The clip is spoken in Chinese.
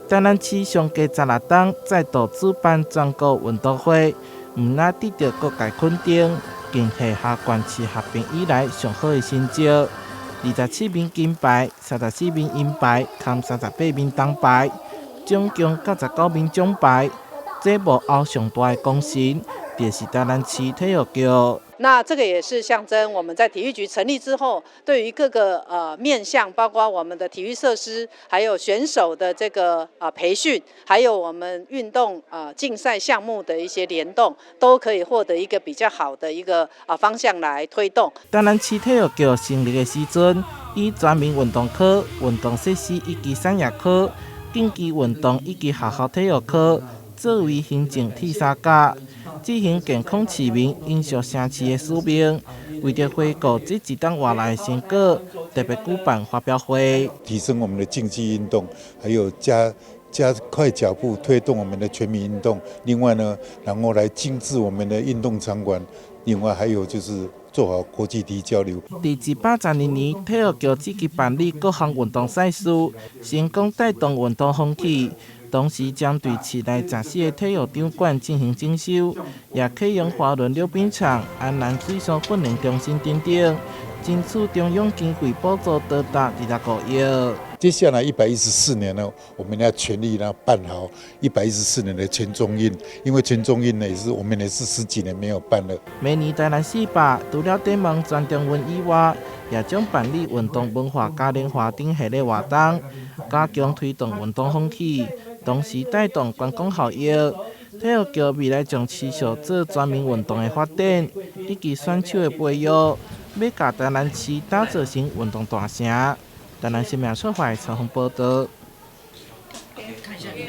台南市上个16档再度主办全国运动会，毋但得到各界肯定，更是下关市合并以来上好的成绩。27面金牌、34面银牌，含38面铜牌，总共99面奖牌。这幕后上大的功臣，就是台南市体育局。那这个也是象征我们在体育局成立之后，对于各个面向，包括我们的体育设施，还有选手的这个培训，还有我们运动竞赛项目的一些联动，都可以获得一个比较好的一个方向来推动。台南市体育局成立的时阵，以全民运动科、运动设施以及产业科、竞技运动以及学校体育科作为行政铁三角，执行健康市民、影响城市的使命。为了回顾这一档活来的成果，特别举办发表会，提升我们的竞技运动，还有加快脚步推动我们的全民运动。另外呢，然后来精致我们的运动场馆。另外还有就是做好国际体育交流。第132年，体育局积极办理各项运动赛事，成功带动运动风气。同时，将对市内14个体育场馆进行整修，也启用花轮溜冰场、安南水上训练中心等等，争取中央经费补助多达25亿。接下来114年呢，我们要全力办好114年的全中运，因为全中运呢我们也是10几年没有办了。明年台南市办除了展望全中运以外，也将办理运动文化嘉年华等系列活动，加强推动运动风气，同时带动观光效益。体育局未来将持续做全民运动的发展，以及选手的培育，要甲台南市打造成运动大城。台南新闻社会采访报道。